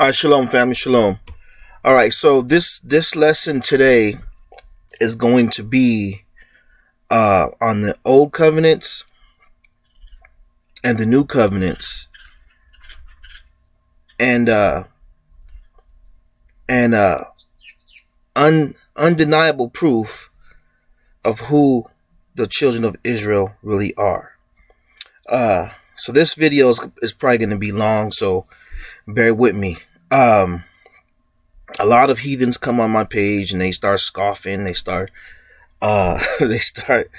All right, shalom, family, shalom. All right, so this lesson today is going to be on the old covenants and the new covenants, and undeniable proof of who the children of Israel really are. So this video is probably going to be long, so bear with me. A lot of heathens come on my page and they start scoffing. They start they start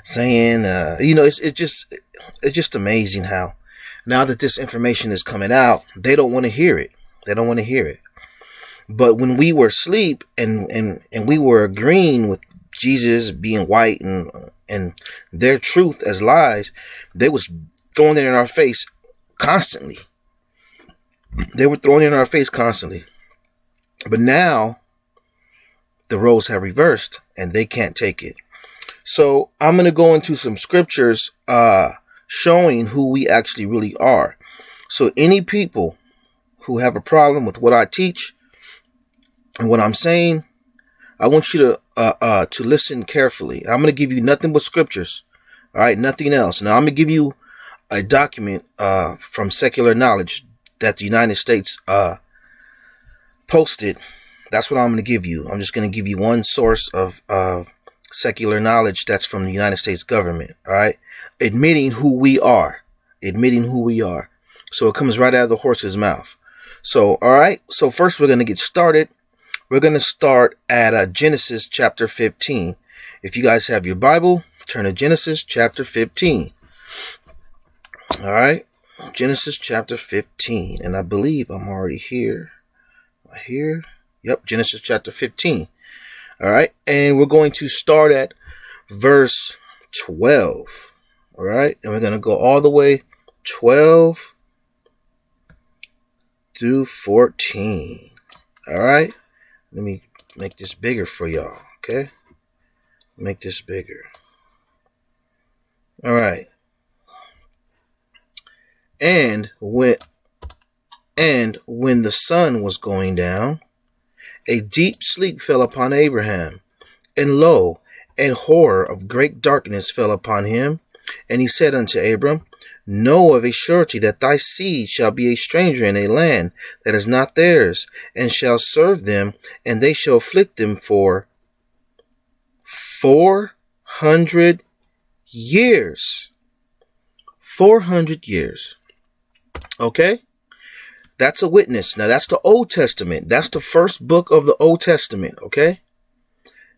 saying, it's just amazing how now that this information is coming out, they don't want to hear it. They don't want to hear it. But when we were asleep and we were agreeing with Jesus being white and their truth as lies, they was throwing it in our face constantly. They were throwing it in our face constantly. But now the roles have reversed and they can't take it. So I'm going to go into some scriptures showing who we actually really are. So any people who have a problem with what I teach and what I'm saying, I want you to listen carefully. I'm going to give you nothing but scriptures. All right, nothing else. Now I'm going to give you a document from Secular Knowledge that the United States posted. That's what I'm going to give you. I'm just going to give you one source of secular knowledge that's from the United States government. All right, admitting who we are. So it comes right out of the horse's mouth. So all right. So first we're going to get started. We're going to start at Genesis chapter 15. If you guys have your Bible, turn to Genesis chapter 15. All right, Genesis chapter 15, and I believe I'm already here. Here, yep, Genesis chapter 15. All right, and we're going to start at verse 12. All right, and we're going to go all the way 12 through 14. All right, let me make this bigger for y'all. Okay, make this bigger. All right, and when the sun was going down, a deep sleep fell upon Abraham, and lo, an horror of great darkness fell upon him. And he said unto Abram, Know of a surety that thy seed shall be a stranger in a land that is not theirs, and shall serve them, and they shall afflict them for 400 years. 400 years. Okay? That's a witness. Now, that's the Old Testament. That's the first book of the Old Testament, okay?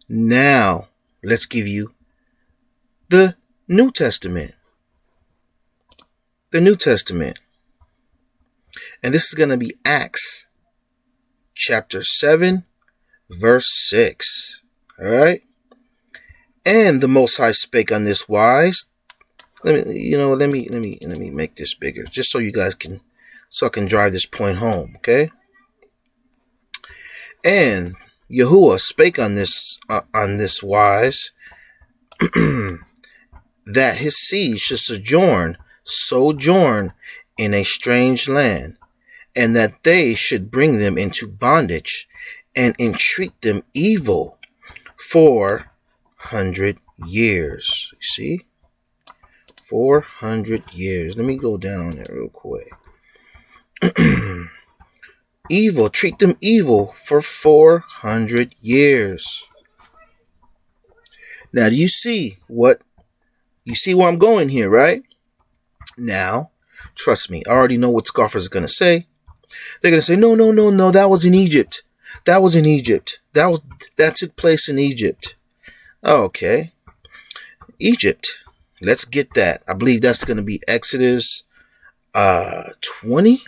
Now, let's give you the New Testament. The New Testament. And this is going to be Acts chapter 7, verse 6. All right? And the Most High spake on this wise. Let me make this bigger, just so you guys can, so I can drive this point home, okay? And Yahuwah spake on this wise, that his seed should sojourn in a strange land, and that they should bring them into bondage, and entreat them evil 400 years. You see? 400 years. Let me go down on that real quick. Evil, treat them evil for 400 years. Now, do you see where I'm going here, right? Now, trust me, I already know what scoffers are going to say. They're going to say, no, that was in Egypt. That took place in Egypt. Okay. Egypt. Let's get that. I believe that's going to be Exodus 20.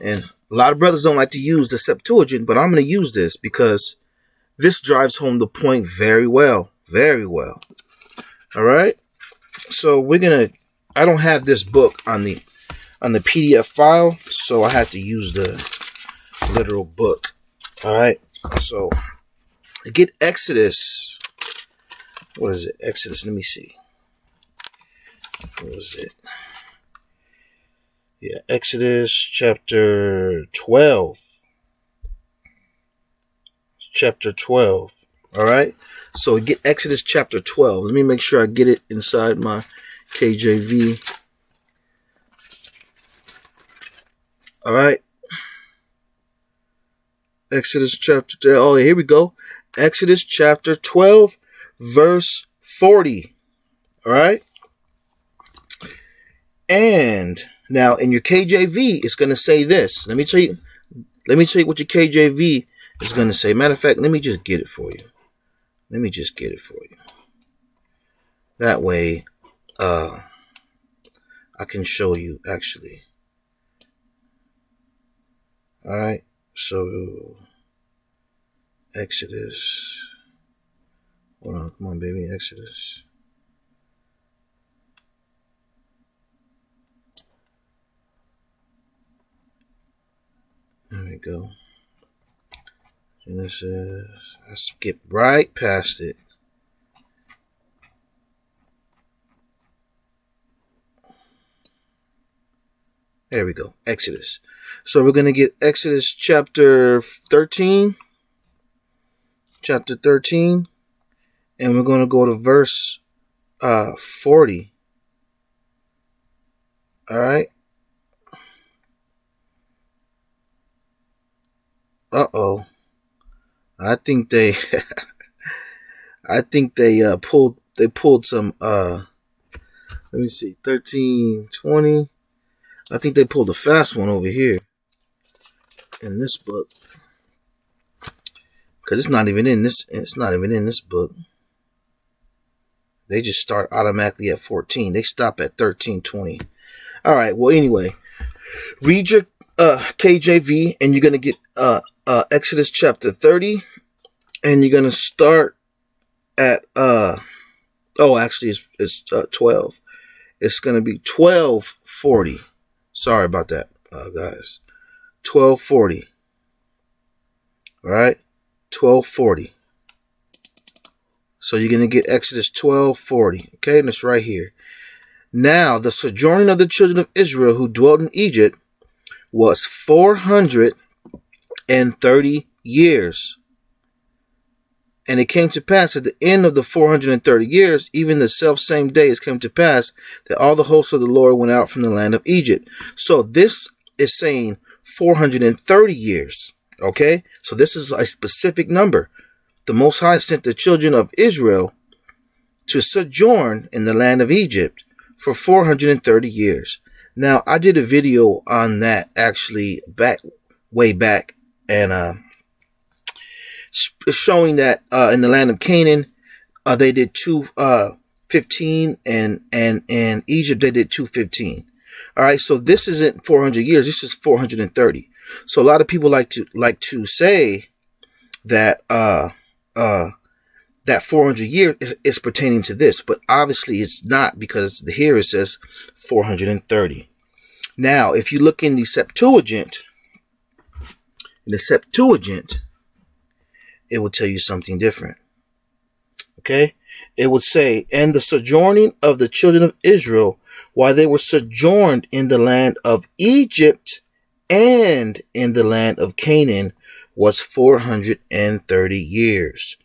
And a lot of brothers don't like to use the Septuagint, but I'm going to use this because this drives home the point very well. Very well. All right. So I don't have this book on the PDF file, so I had to use the literal book. All right. So get Exodus. What is it? Exodus. Let me see. What was it? Yeah, Exodus chapter 12. Chapter 12. All right. So get Exodus chapter 12. Let me make sure I get it inside my KJV. All right. Exodus chapter 12. Oh, here we go. Exodus chapter 12, verse 40. All right. And now in your KJV, it's going to say this. Let me tell you what your KJV is going to say. Matter of fact, let me just get it for you. That way, I can show you actually. All right. So Exodus. Hold on, come on, baby. Exodus. There we go. Genesis. I skipped right past it. There we go. Exodus. So we're going to get Exodus chapter 13. Chapter 13. And we're going to go to verse 40. All right. Uh-oh. I think they pulled some let me see, 13, 20. I think they pulled a fast one over here in this book. Because it's not even in this book. They just start automatically at 14. They stop at 13:20. All right, well anyway, read your KJV and you're going to get Exodus chapter 30, and you're going to start at actually it's 12. It's going to be 12:40. Sorry about that, guys. 12:40. All right, 12:40. So you're going to get Exodus 12:40. Okay, and it's right here. Now the sojourning of the children of Israel who dwelt in Egypt was 430 years. And it came to pass at the end of the 430 years, even the self-same day, it came to pass that all the hosts of the Lord went out from the land of Egypt. So this is saying 430 years. Okay, so this is a specific number. The Most High sent the children of Israel to sojourn in the land of Egypt for 430 years. Now, I did a video on that actually way back, and showing that in the land of Canaan, they did 215, and in Egypt they did 215. All right, so this isn't 400 years. This is 430. So a lot of people like to say that that 400 years is pertaining to this, but obviously it's not, because here it says 430. Now, if you look in the Septuagint, it will tell you something different. Okay? It would say, and the sojourning of the children of Israel while they were sojourned in the land of Egypt and in the land of Canaan was 430 years.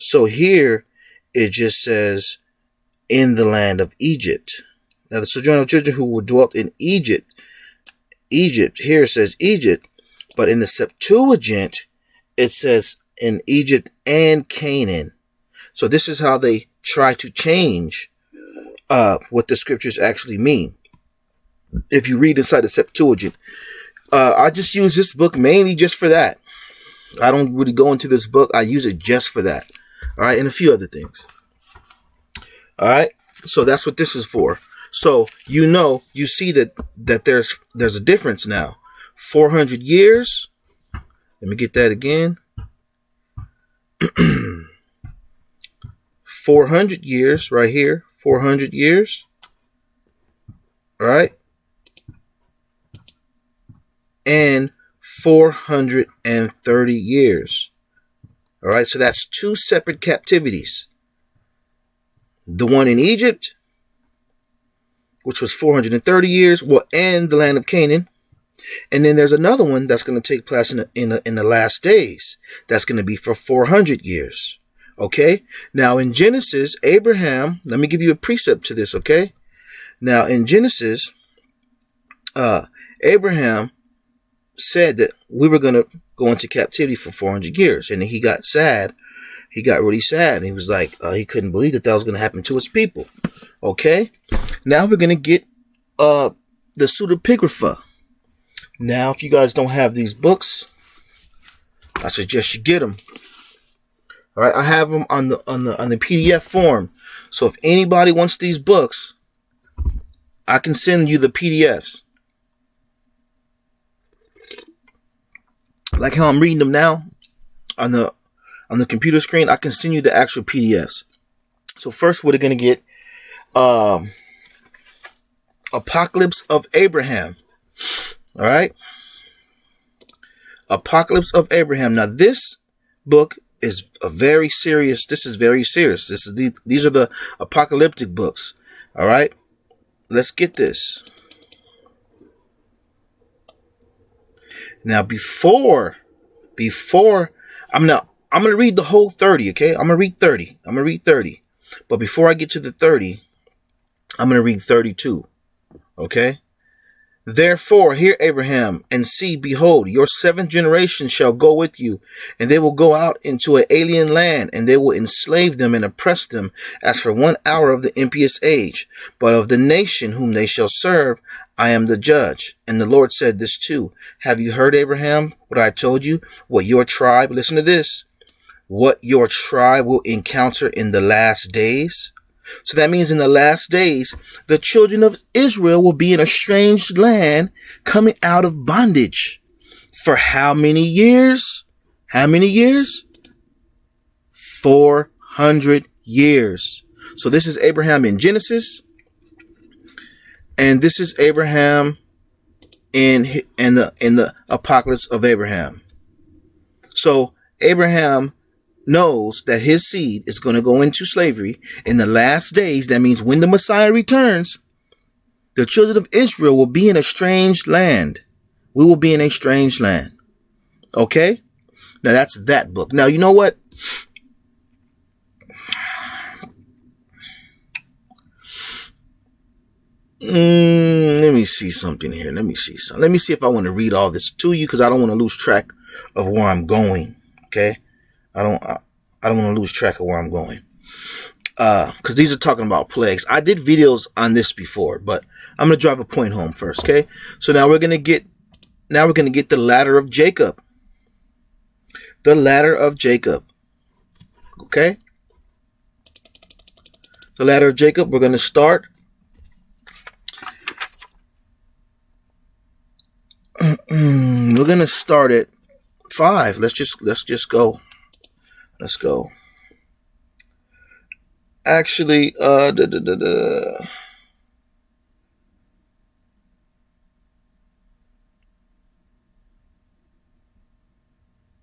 So here it just says in the land of Egypt. Now the sojourn of children who were dwelt in Egypt, here it says Egypt, but in the Septuagint it says in Egypt and Canaan. So this is how they try to change what the scriptures actually mean. If you read inside the Septuagint, I just use this book mainly just for that. I don't really go into this book. I use it just for that. All right, and a few other things. All right, so that's what this is for. So you see that there's a difference now. 400 years. Let me get that again. 400 years right here. 400 years. All right. And 430 years. All right. So that's two separate captivities. The one in Egypt which was 430 years, will end the land of Canaan. And then there's another one that's going to take place in the last days. That's going to be for 400 years. Okay. Now in Genesis, Abraham, let me give you a precept to this. Okay. Now in Genesis, Abraham said that we were going to go into captivity for 400 years. And then he got sad. He got really sad. He was like, he couldn't believe that was going to happen to his people. Okay. Now we're going to get the pseudepigrapha. Now, if you guys don't have these books, I suggest you get them. All right, I have them on the PDF form. So if anybody wants these books, I can send you the PDFs. Like how I'm reading them now on the computer screen, I can send you the actual PDFs. So first, we're going to get Apocalypse of Abraham. All right. Apocalypse of Abraham. Now, this book is very serious. This is very serious. These are the apocalyptic books. All right. Let's get this. Now, before I'm going to read the whole 30. Okay. I'm going to read 30. But before I get to the 30, I'm going to read 32. Okay. Therefore, hear Abraham, and see, behold, your seventh generation shall go with you, and they will go out into an alien land, and they will enslave them and oppress them as for 1 hour of the impious age. But of the nation whom they shall serve, I am the judge. And the Lord said this too. Have you heard, Abraham, what I told you? What your tribe, listen to this, what your tribe will encounter in the last days? So that means in the last days, the children of Israel will be in a strange land coming out of bondage. For how many years? How many years? 400 years. So this is Abraham in Genesis. And this is Abraham in the Apocalypse of Abraham. So Abraham knows that his seed is going to go into slavery in the last days. That means when the Messiah returns, the children of Israel will be in a strange land. We will be in a strange land. Okay? Now that's that book. Now, you know what? Let me see something here. Let me see if I want to read all this to you, because I don't want to lose track of where I'm going. Okay? I don't want to lose track of where I'm going. Because these are talking about plagues. I did videos on this before, but I'm going to drive a point home first, okay? So now we're going to get the ladder of Jacob. The ladder of Jacob. Okay? The ladder of Jacob, we're going to start. We're going to start at 5. Let's just go. Let's go. Actually,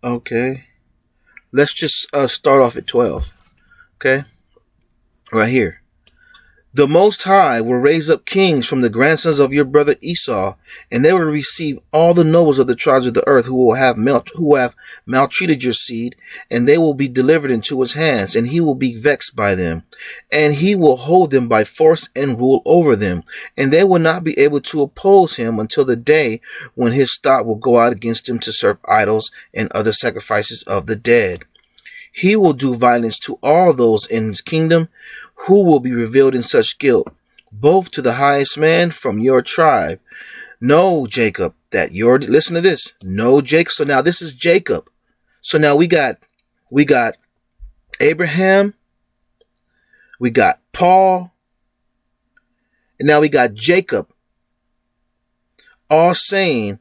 okay. Let's just start off at 12. Okay? Right here. The Most High will raise up kings from the grandsons of your brother Esau, and they will receive all the nobles of the tribes of the earth who have maltreated your seed, and they will be delivered into his hands, and he will be vexed by them. And he will hold them by force and rule over them, and they will not be able to oppose him until the day when his stock will go out against him to serve idols and other sacrifices of the dead. He will do violence to all those in his kingdom who will be revealed in such guilt, both to the highest man from your tribe. Know, Jacob, that listen to this. Know, Jacob. So now this is Jacob. So now we got Abraham, we got Paul, and now we got Jacob, all saying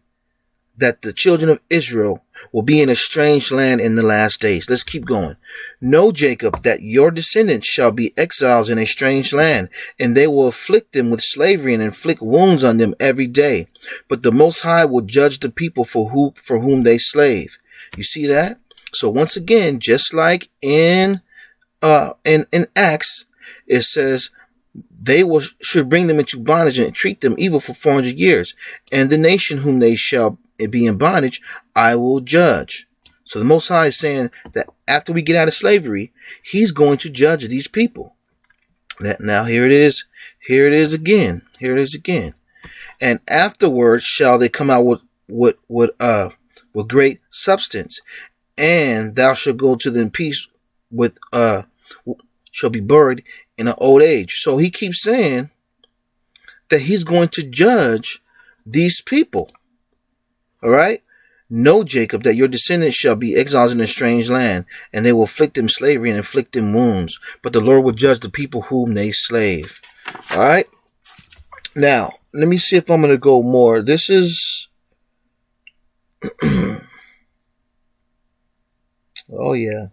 that the children of Israel will be in a strange land in the last days. Let's keep going. Know, Jacob, that your descendants shall be exiles in a strange land, and they will afflict them with slavery and inflict wounds on them every day. But the Most High will judge the people for whom they slave. You see that? So once again, just like in Acts, it says should bring them into bondage and treat them evil for 400 years. And the nation whom they shall be in bondage, I will judge. So the Most High is saying that after we get out of slavery, he's going to judge these people. That now here it is. Here it is again. Here it is again. And afterwards shall they come out with great substance, and thou shalt go to them in peace with shall be buried in an old age. So he keeps saying that he's going to judge these people. All right. Know, Jacob, that your descendants shall be exiles in a strange land, and they will afflict them slavery and inflict them wounds. But the Lord will judge the people whom they slave. All right. Now, let me see if I'm going to go more. This is... Oh, yeah.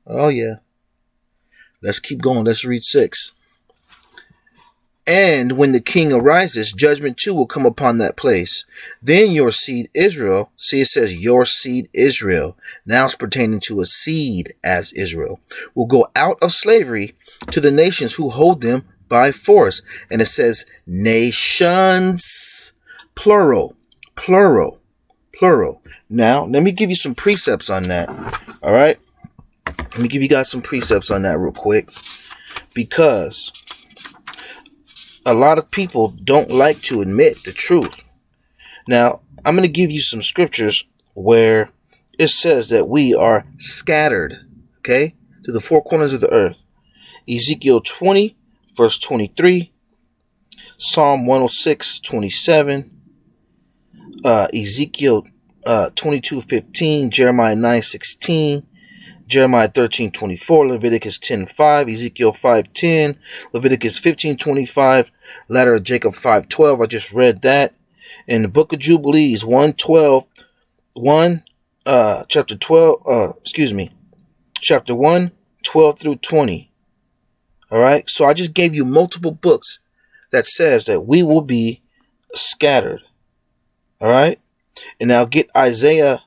Oh, yeah. Let's keep going. Let's read 6. And when the king arises, judgment too will come upon that place. Then your seed Israel, see it says your seed Israel, now it's pertaining to a seed as Israel, will go out of slavery to the nations who hold them by force. And it says nations, plural, plural, plural. Now, let me give you some precepts on that. All right. Let me give you guys some precepts on that real quick, because a lot of people don't like to admit the truth. Now, I'm going to give you some scriptures where it says that we are scattered, okay, to the four corners of the earth. Ezekiel 20, verse 23, Psalm 106, 27, Ezekiel 22:15, Jeremiah 9:16, Jeremiah 13:24, Leviticus 10:5, Ezekiel 5:10, Leviticus 15:25, Ladder of Jacob 5:12. I just read that. In the Book of Jubilees 1:12, chapter 1, 12 through 20. All right. So I just gave you multiple books that says that we will be scattered. All right. And now get Isaiah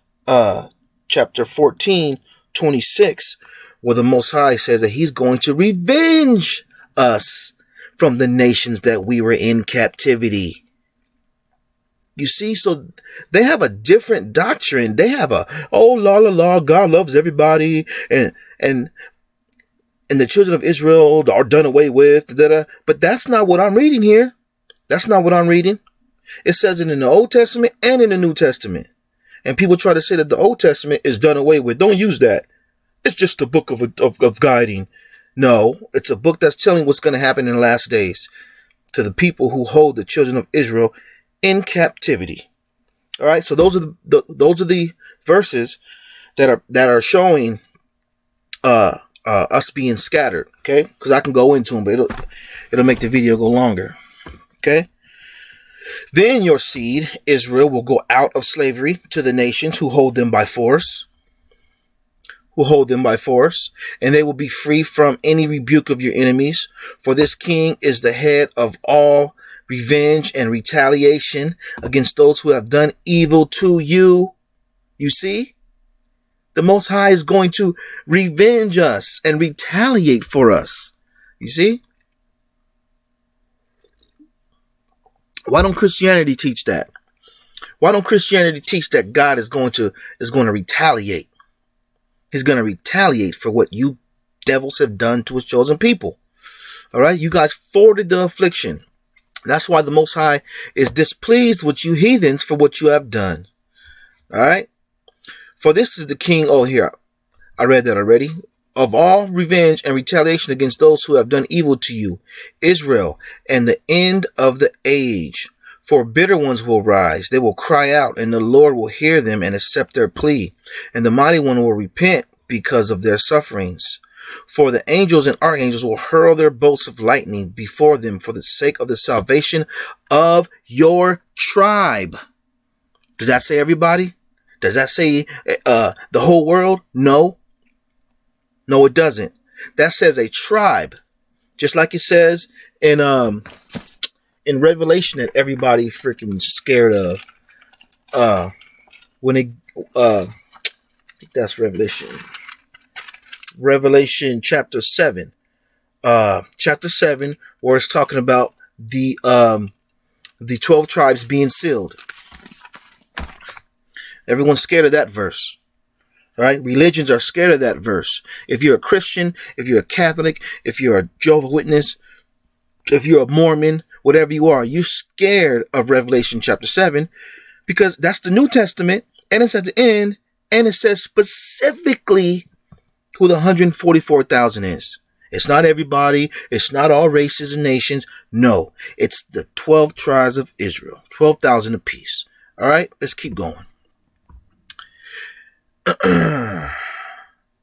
chapter 14:26, where the Most High says that he's going to revenge us from the nations that we were in captivity. You see, so they have a different doctrine. They have God loves everybody, and the children of Israel are done away with. But that's not what I'm reading here. That's not what I'm reading. It says it in the Old Testament and in the New Testament. And people try to say that the Old Testament is done away with. Don't use that. It's just a book of guiding. No, it's a book that's telling what's going to happen in the last days to the people who hold the children of Israel in captivity. All right. So those are the verses that are showing us being scattered. Okay. Because I can go into them, but it'll make the video go longer. Okay. Then your seed, Israel, will go out of slavery to the nations who hold them by force. And they will be free from any rebuke of your enemies. For this king is the head of all revenge and retaliation against those who have done evil to you. You see? The Most High is going to revenge us and retaliate for us. You see? Why don't Christianity teach that? Why don't Christianity teach that God is going to retaliate? He's going to retaliate for what you devils have done to his chosen people. All right. You guys forwarded the affliction. That's why the Most High is displeased with you heathens for what you have done. All right. For this is the king. Oh, here. I read that already. Of all revenge and retaliation against those who have done evil to you, Israel, and the end of the age. For bitter ones will rise. They will cry out, and the Lord will hear them and accept their plea. And the mighty one will repent because of their sufferings. For the angels and archangels will hurl their bolts of lightning before them for the sake of the salvation of your tribe. Does that say everybody? Does that say the whole world? No. No, it doesn't. That says a tribe. Just like it says in Revelation that everybody freaking scared of. When it I think that's Revelation. Revelation chapter 7. chapter 7, where it's talking about the 12 tribes being sealed. Everyone's scared of that verse. Right? Religions are scared of that verse. If you're a Christian, if you're a Catholic, if you're a Jehovah's Witness, if you're a Mormon, whatever you are, you're scared of Revelation chapter 7 because that's the New Testament and it's at the end and it says specifically who the 144,000 is. It's not everybody. It's not all races and nations. No, it's the 12 tribes of Israel, 12,000 apiece. All right, let's keep going.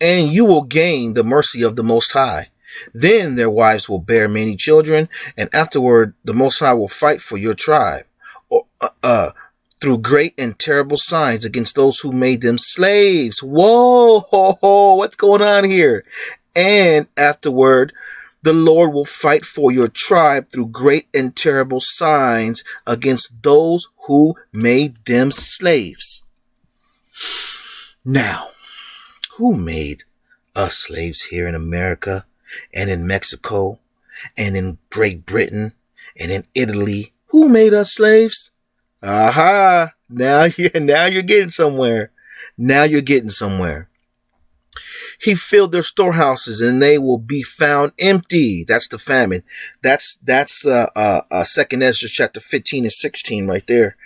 And you will gain the mercy of the Most High. Then their wives will bear many children, and afterward the Most High will fight for your tribe, through great and terrible signs against those who made them slaves. Whoa, what's going on here? And afterward, the Lord will fight for your tribe through great and terrible signs against those who made them slaves. Now, who made us slaves here in America and in Mexico and in Great Britain and in Italy? Who made us slaves? Aha! Now you're getting somewhere. Now you're getting somewhere. He filled their storehouses and they will be found empty. That's the famine. That's 2nd Ezra chapter 15 and 16 right there.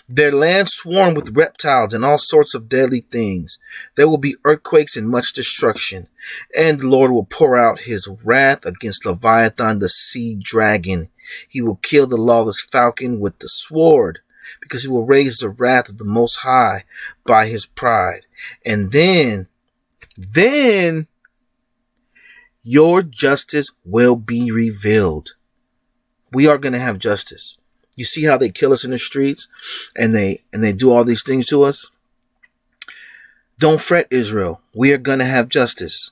Their land swarmed with reptiles and all sorts of deadly things. There will be earthquakes and much destruction. And the Lord will pour out his wrath against Leviathan, the sea dragon. He will kill the lawless falcon with the sword, because he will raise the wrath of the Most High by his pride. And then your justice will be revealed. We are going to have justice. You see how they kill us in the streets and they do all these things to us? Don't fret, Israel. We are going to have justice.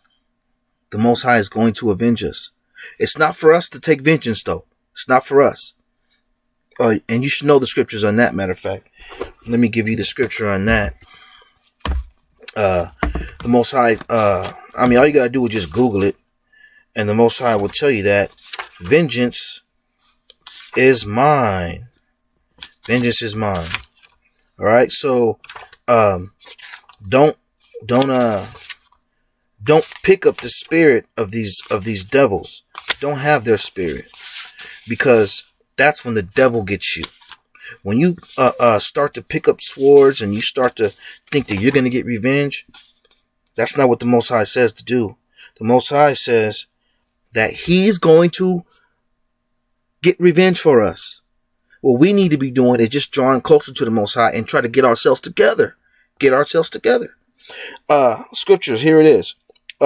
The Most High is going to avenge us. It's not for us to take vengeance, though. It's not for us. And you should know the scriptures on that, matter of fact. Let me give you the scripture on that. The Most High, all you got to do is just Google it. And the Most High will tell you that vengeance is mine. Vengeance is mine. All right. So, don't pick up the spirit of these devils. Don't have their spirit, because that's when the devil gets you. When you start to pick up swords and you start to think that you're going to get revenge, that's not what the Most High says to do. The Most High says that he's going to get revenge for us. What we need to be doing is just drawing closer to the Most High and try to get ourselves together. Get ourselves together. Scriptures, here it is.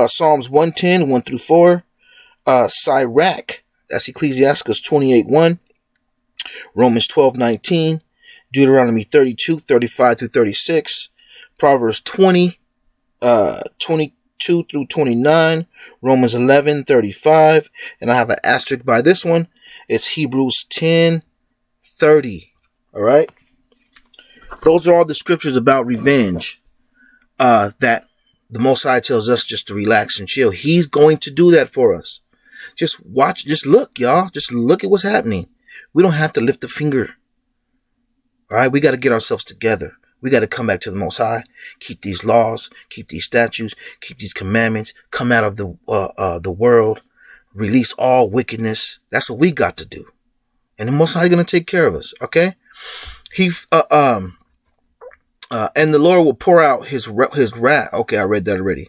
Psalms 110, 1 through 4. Sirach, that's Ecclesiastes 28:1. Romans 12:19. Deuteronomy 32, 35 through 36. Proverbs 20, 22 through 29. Romans 11:35. And I have an asterisk by this one. It's Hebrews 10:30. All right. Those are all the scriptures about revenge that the Most High tells us just to relax and chill. He's going to do that for us. Just watch, just look, y'all. Just look at what's happening. We don't have to lift a finger. All right, we got to get ourselves together. We got to come back to the Most High, keep these laws, keep these statutes, keep these commandments, come out of the world, release all wickedness. That's what we got to do. And the Most High is going to take care of us, okay? And the Lord will pour out his wrath. Okay, I read that already.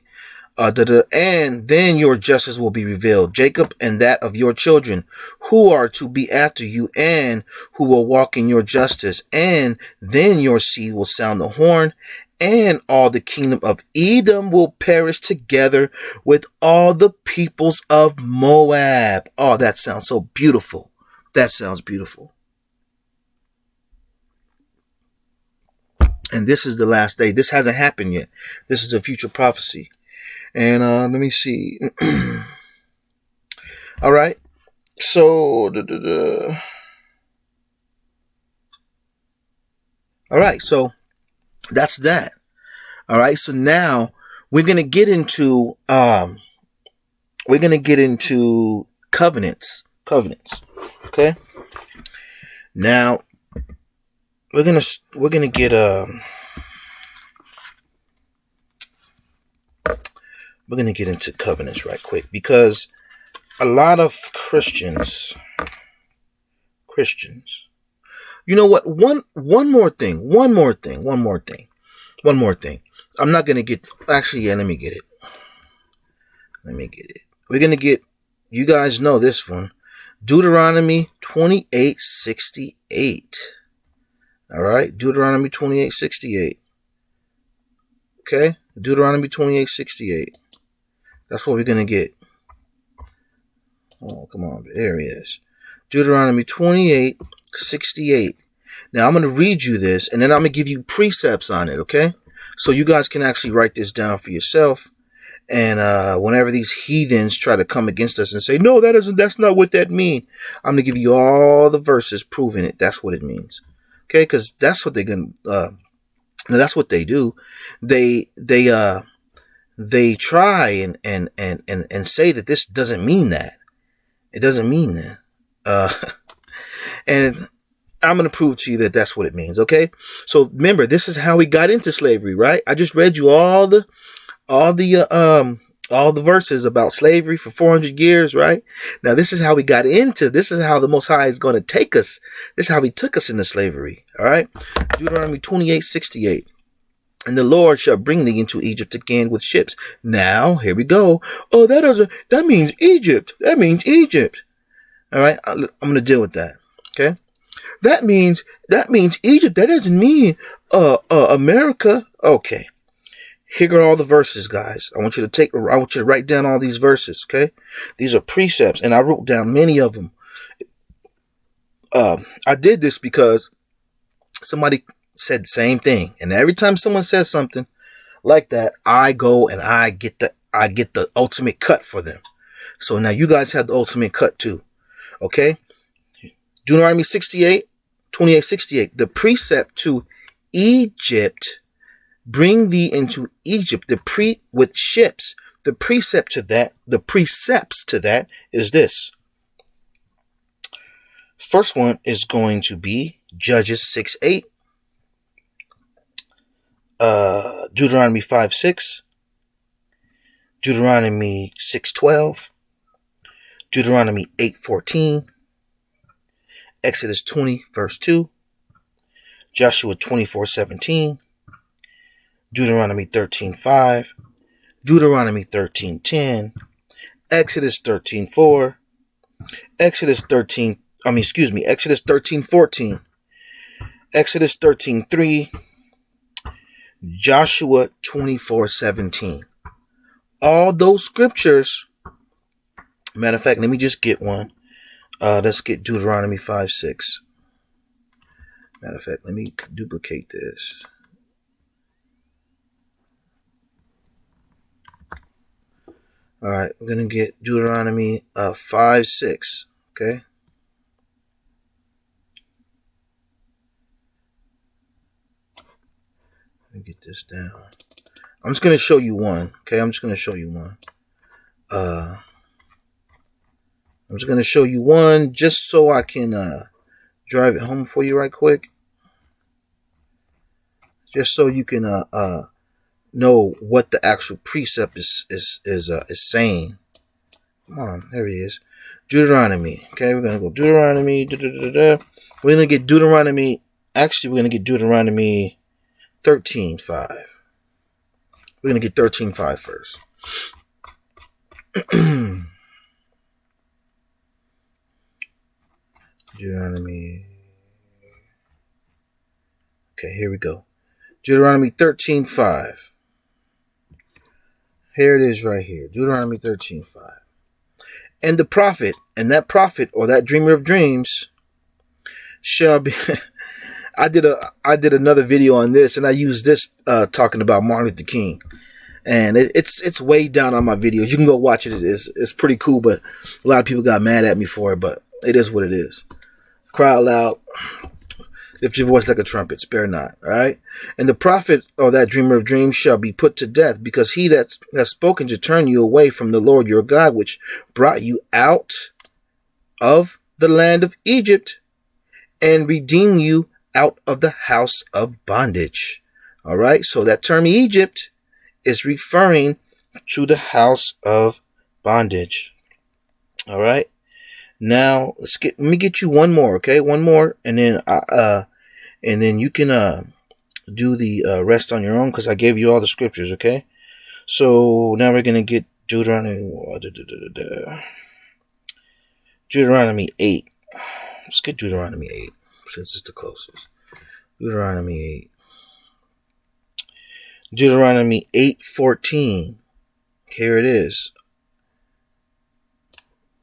And then your justice will be revealed, Jacob, and that of your children, who are to be after you, and who will walk in your justice. And then your seed will sound the horn, and all the kingdom of Edom will perish together with all the peoples of Moab. Oh, that sounds so beautiful. That sounds beautiful. And this is the last day. This hasn't happened yet. This is a future prophecy. And let me see. All right. So, all right. So that's that. All right. So now we're going to get into covenants. Covenants. Okay. Now we're gonna get into covenants right quick, because a lot of Christians, you know what? One more thing. I'm not gonna get. Actually, yeah. Let me get it. We're gonna get. You guys know this one. Deuteronomy 28:68. All right, Deuteronomy 28:68. Okay, Deuteronomy 28:68. That's what we're gonna get. Oh, come on, there he is. Deuteronomy 28:68. Now I'm gonna read you this, and then I'm gonna give you precepts on it. Okay, so you guys can actually write this down for yourself. And whenever these heathens try to come against us and say, no, that's not what that means, I'm going to give you all the verses proving it. That's what it means. Okay, because that's what they're going to, that's what they do. They try and say that this doesn't mean that. It doesn't mean that. And I'm going to prove to you that that's what it means. Okay, so remember, this is how we got into slavery, right? I just read you all the verses about slavery for 400 years, right? Now, this is how we got into, this is how the Most High is going to take us. This is how he took us into slavery. All right. Deuteronomy 28:68. And the Lord shall bring thee into Egypt again with ships. Now, here we go. Oh, that means Egypt. That means Egypt. All right. I'm going to deal with that. Okay. That means Egypt. That doesn't mean, America. Okay. Here are all the verses, guys. I want you to write down all these verses, okay? These are precepts, and I wrote down many of them. I did this because somebody said the same thing, and every time someone says something like that, I go and I get the ultimate cut for them. So now you guys have the ultimate cut too, okay? Deuteronomy 28:68. The precept to Egypt. Bring thee into Egypt with ships. The precepts to that is this. First one is going to be Judges 6:8, Deuteronomy 5:6, Deuteronomy 6:12, Deuteronomy 8:14, Exodus 20 verse 2, Joshua 24:17. Deuteronomy 13:5, Deuteronomy 13:10, Exodus 13:4, Exodus 13:14, Exodus 13:3, Joshua 24:17. All those scriptures. Matter of fact, let me just get one. Let's get Deuteronomy 5:6. Matter of fact, let me duplicate this. All right, we're going to get Deuteronomy 5:6, okay? Let me get this down. I'm just going to show you one, okay? I'm just going to show you one just so I can drive it home for you right quick. Just so you can know what the actual precept is saying. Come on, there he is. Deuteronomy. Okay, we're gonna go Deuteronomy. We're gonna get Deuteronomy. Actually, we're gonna get Deuteronomy 13:5. We're gonna get 13:5 first. Deuteronomy. Okay, here we go. Deuteronomy 13:5. Here it is right here. Deuteronomy 13:5. And the prophet, and that prophet or that dreamer of dreams shall be. I did another video on this, and I used this talking about Martin Luther King, and it's way down on my videos. You can go watch it. It's pretty cool, but a lot of people got mad at me for it. But it is what it is. Cry out loud. Lift your voice like a trumpet, spare not. All right. And the prophet or that dreamer of dreams shall be put to death, because he that has spoken to turn you away from the Lord your God, which brought you out of the land of Egypt and redeem you out of the house of bondage. All right. So that term Egypt is referring to the house of bondage. All right. Now let me get you one more. Okay. One more. And then you can, do the rest on your own because I gave you all the scriptures. Okay. So now we're going to get Deuteronomy 8. Let's get Deuteronomy 8 since it's the closest. Deuteronomy 8. Deuteronomy 8:14. Here it is.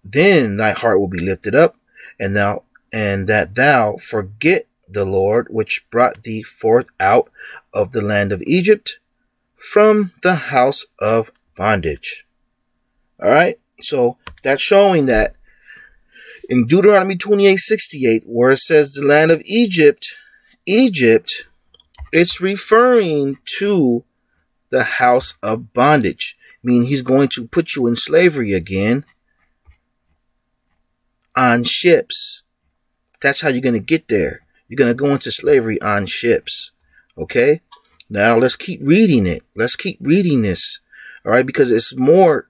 Then thy heart will be lifted up, and that thou forget the Lord which brought thee forth out of the land of Egypt from the house of bondage. All right. So that's showing that in Deuteronomy 28:68, where it says the land of Egypt, it's referring to the house of bondage. Meaning he's going to put you in slavery again on ships. That's how you're going to get there. You're going to go into slavery on ships. Okay? Now let's keep reading it. Let's keep reading this. All right? Because it's more,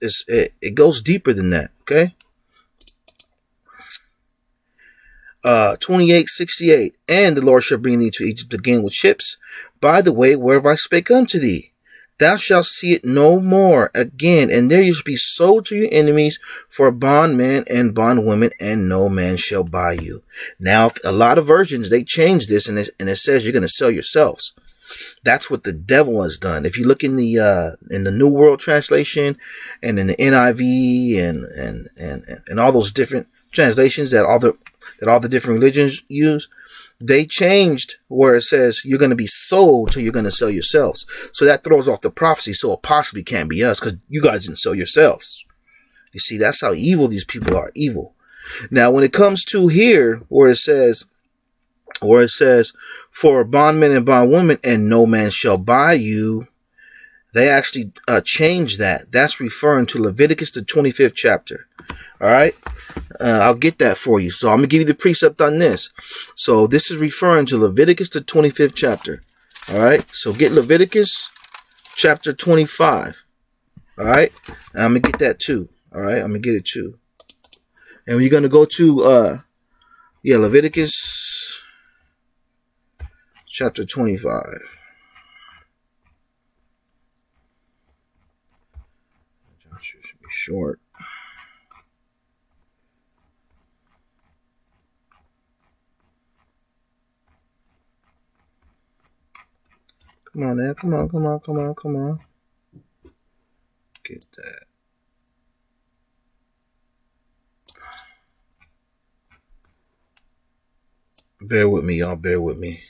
it goes deeper than that. Okay? 28:68. And the Lord shall bring thee to Egypt again with ships, by the way whereof I spake unto thee. Thou shalt see it no more again, and there you shall be sold to your enemies for bondmen and bondwomen, and no man shall buy you. Now, a lot of versions, they change this, and it says you're going to sell yourselves. That's what the devil has done. If you look in the New World Translation and in the NIV and all those different translations that all the different religions use, they changed where it says you're going to be sold till you're going to sell yourselves. So that throws off the prophecy. So it possibly can't be us because you guys didn't sell yourselves. You see, that's how evil these people are. Evil. Now, when it comes to here where it says for bondmen and bondwomen and no man shall buy you, they actually changed that. That's referring to Leviticus, the 25th chapter. All right. I'll get that for you. So I'm going to give you the precept on this. So this is referring to Leviticus, the 25th chapter. All right. So get Leviticus chapter 25. All right. And I'm going to get that too. All right. I'm going to get it too. And we're going to go to, Leviticus chapter 25. Should be short. Come on now. Come on. Get that. Bear with me, y'all. Bear with me.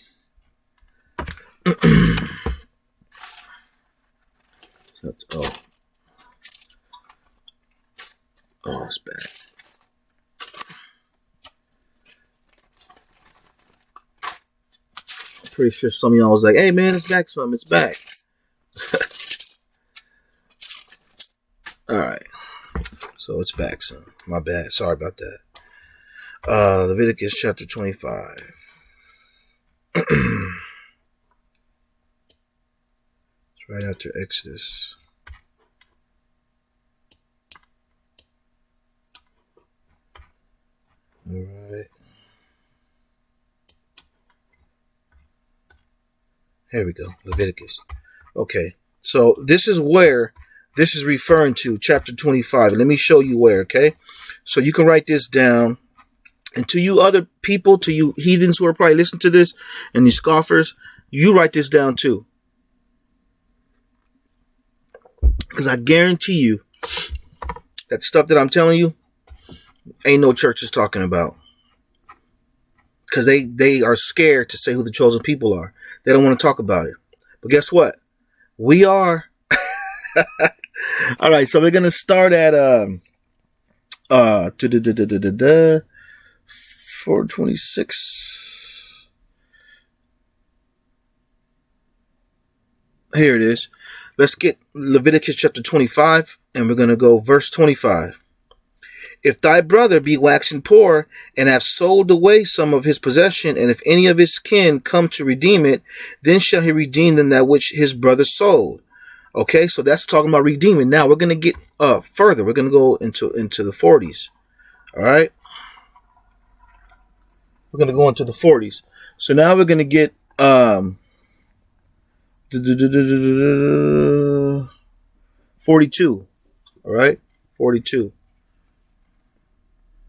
Oh, it's bad. Pretty sure some of y'all was like, hey man, it's back some. It's back. Alright. So it's back some. My bad. Sorry about that. Leviticus chapter 25. It's right after Exodus. Alright. Here we go. Leviticus. Okay. So this is where this is referring to, chapter 25. Let me show you where, okay? So you can write this down. And to you other people, to you heathens who are probably listening to this, and you scoffers, you write this down too. Because I guarantee you that stuff that I'm telling you ain't no church is talking about. Because they are scared to say who the chosen people are. They don't want to talk about it. But guess what? We are. All right, so we're going to start at 426. Here it is. Let's get Leviticus chapter 25, and we're going to go verse 25. If thy brother be waxen poor, and have sold away some of his possession, and if any of his kin come to redeem it, then shall he redeem them that which his brother sold. Okay, so that's talking about redeeming. Now we're going to get further. We're going to go into the 40s. All right, we're going to go into the 40s. So now we're going to get 42. All right, 42.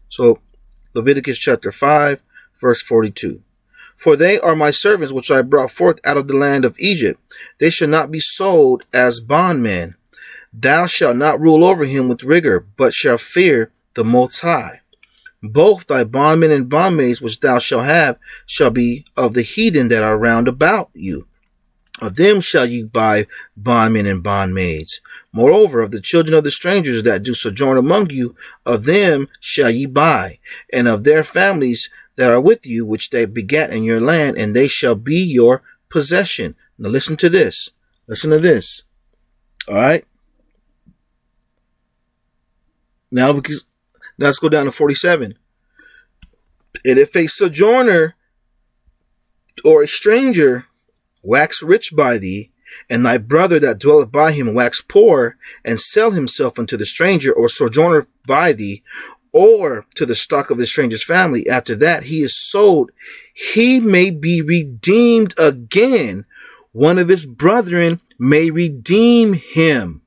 So Leviticus chapter 5, verse 42. For they are my servants which I brought forth out of the land of Egypt. They shall not be sold as bondmen. Thou shalt not rule over him with rigor, but shall fear the Most High. Both thy bondmen and bondmaids which thou shalt have shall be of the heathen that are round about you. Of them shall ye buy bondmen and bondmaids. Moreover, of the children of the strangers that do sojourn among you, of them shall ye buy, and of their families that are with you, which they begat in your land, and they shall be your possession. Now listen to this. Listen to this. All right. Now let's go down to 47. And if a sojourner or a stranger wax rich by thee, and thy brother that dwelleth by him wax poor, and sell himself unto the stranger or sojourner by thee, or to the stock of the stranger's family, after that he is sold, he may be redeemed again. One of his brethren may redeem him.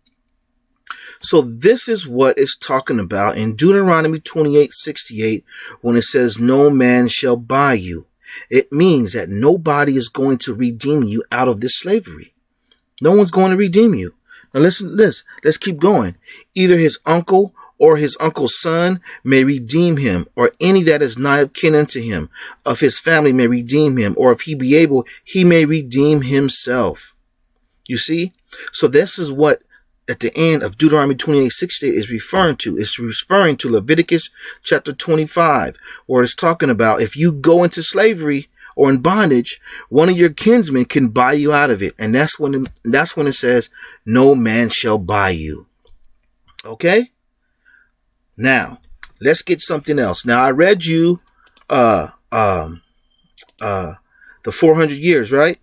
So this is what it's talking about in Deuteronomy 28:68, when it says, no man shall buy you. It means that nobody is going to redeem you out of this slavery. No one's going to redeem you. Now listen to this. Let's keep going. Either his uncle or his uncle's son may redeem him, or any that is nigh of kin unto him of his family may redeem him, or if he be able, he may redeem himself. You see? So this is what at the end of Deuteronomy 28:68 is referring to. It's referring to Leviticus chapter 25, where it's talking about if you go into slavery or in bondage, one of your kinsmen can buy you out of it. And that's when it says, no man shall buy you. Okay? Now, let's get something else. Now, I read you the 400 years, right?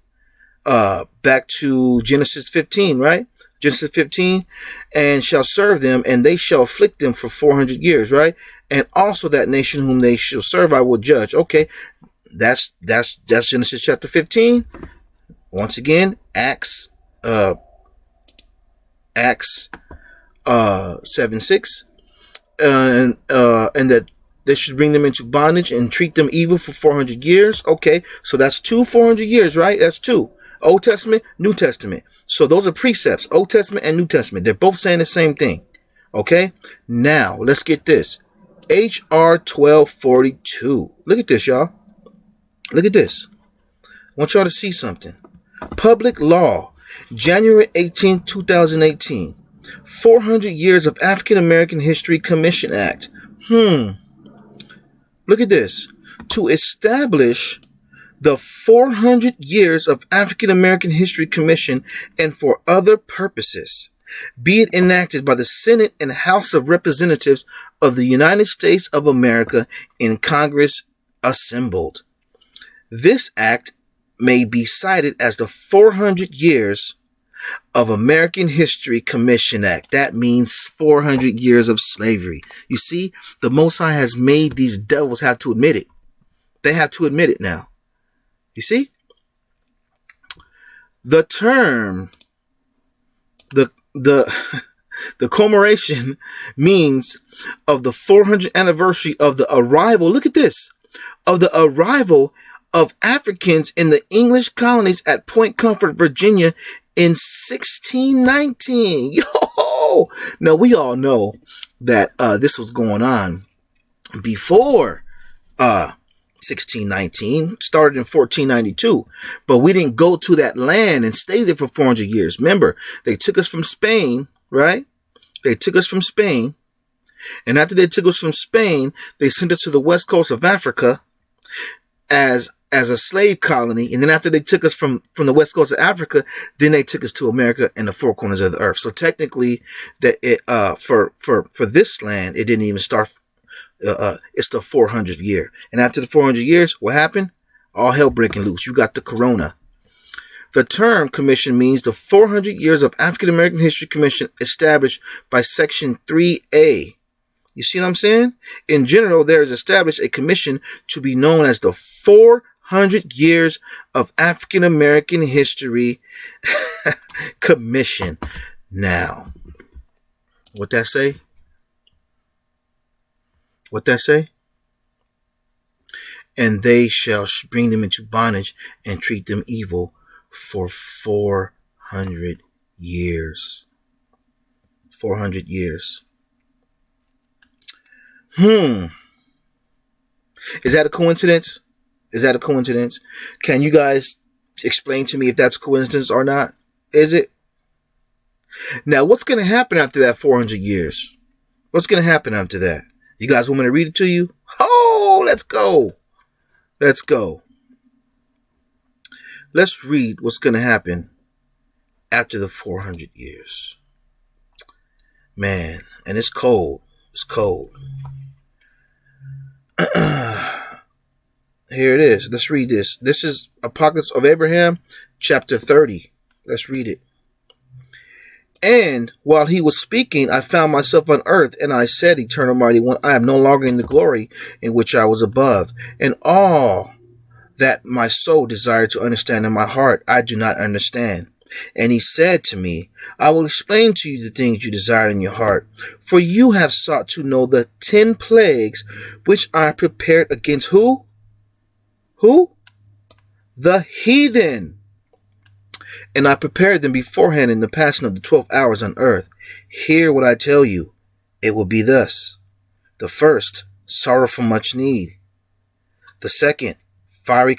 Back to Genesis 15, right? Genesis 15, and shall serve them, and they shall afflict them for 400 years, right? And also that nation whom they shall serve I will judge. Okay, that's Genesis chapter 15. Once again, Acts 7:6, and that they should bring them into bondage and treat them evil for 400 years. Okay, so that's 400 years, right? That's two. Old Testament, New Testament. So those are precepts, Old Testament and New Testament. They're both saying the same thing. Okay, now let's get this. HR 1242. Look at this, y'all. Look at this. I want y'all to see something. Public Law, January 18, 2018. 400 Years of African American History Commission Act. Look at this. To establish the 400 Years of African American History Commission, and for other purposes, be it enacted by the Senate and House of Representatives of the United States of America in Congress assembled. This act may be cited as the 400 Years of American History Commission Act. That means 400 years of slavery. You see, the Most High has made these devils have to admit it. They have to admit it now. You see? The term, the commemoration means of the 400th anniversary of the arrival, look at this, of the arrival of Africans in the English colonies at Point Comfort, Virginia in 1619. Yo! Now, we all know that this was going on before 1619, started in 1492, but we didn't go to that land and stay there for 400 years. Remember, they took us from Spain, right? They took us from Spain, and after they took us from Spain, they sent us to the west coast of Africa as a slave colony, and then after they took us from the west coast of Africa, then they took us to America and the four corners of the earth. So technically, that it for this land, it didn't even start It's the 400th year. And after the 400 years, what happened? All hell breaking loose. You got the corona. The term commission means the 400 years of African American History Commission established by Section 3A. You see what I'm saying? In general, there is established a commission to be known as the 400 Years of African American History Commission. Now, what that say? What that say? And they shall bring them into bondage and treat them evil for 400 years. 400 years. Is that a coincidence? Is that a coincidence? Can you guys explain to me if that's a coincidence or not? Is it? Now, what's going to happen after that 400 years? What's going to happen after that? You guys want me to read it to you? Oh, let's go. Let's go. Let's read what's going to happen after the 400 years. Man, and it's cold. It's cold. Here it is. Let's read this. This is Apocalypse of Abraham, chapter 30. Let's read it. And while he was speaking, I found myself on earth, and I said, Eternal Mighty One, I am no longer in the glory in which I was above, and all that my soul desired to understand in my heart, I do not understand. And he said to me, I will explain to you the things you desire in your heart, for you have sought to know the 10 plagues which I prepared against who? Who? The heathen. And I prepared them beforehand in the passing of the 12 hours on earth. Hear what I tell you. It will be thus. The first, sorrow for much need. The second, fiery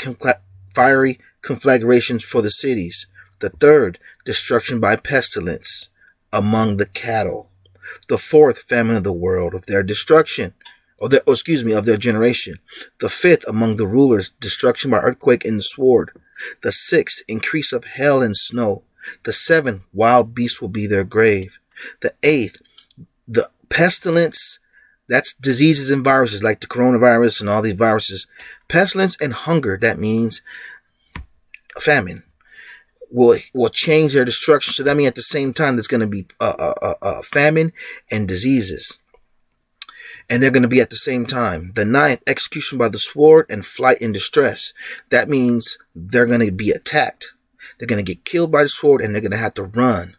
conflagrations for the cities. The third, destruction by pestilence among the cattle. The fourth, famine of the world, of their destruction, of their generation. The fifth, among the rulers, destruction by earthquake and the sword. The sixth, increase of hail and snow. The seventh, wild beasts will be their grave. The eighth, the pestilence, that's diseases and viruses like the coronavirus and all these viruses. Pestilence and hunger, that means famine, will change their destruction. So that means at the same time there's going to be famine and diseases. And they're going to be at the same time. The ninth, execution by the sword and flight in distress. That means they're going to be attacked. They're going to get killed by the sword and they're going to have to run.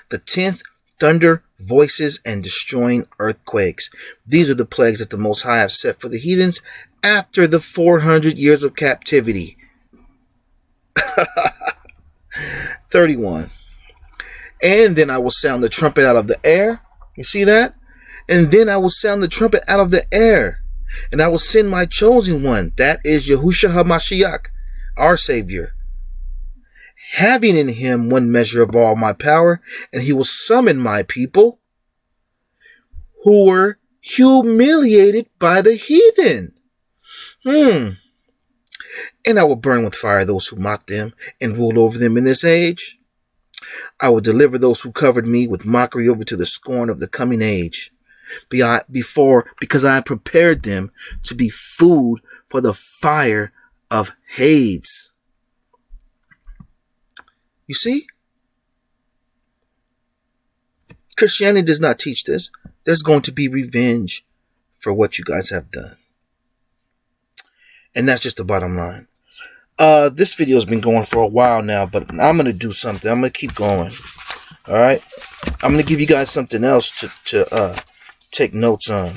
The 10th, thunder, voices, and destroying earthquakes. These are the plagues that the Most High have set for the heathens after the 400 years of captivity. 31. And then I will sound the trumpet out of the air. You see that? And then I will sound the trumpet out of the air, and I will send my chosen one, that is Yahushua HaMashiach, our Savior, having in him one measure of all my power, and he will summon my people who were humiliated by the heathen. And I will burn with fire those who mocked them and ruled over them in this age. I will deliver those who covered me with mockery over to the scorn of the coming age. Because I prepared them to be food for the fire of Hades. You see? Christianity does not teach this. There's going to be revenge for what you guys have done. And that's just the bottom line. This video has been going for a while now, but I'm going to do something. I'm going to keep going. All right? I'm going to give you guys something else to take notes on.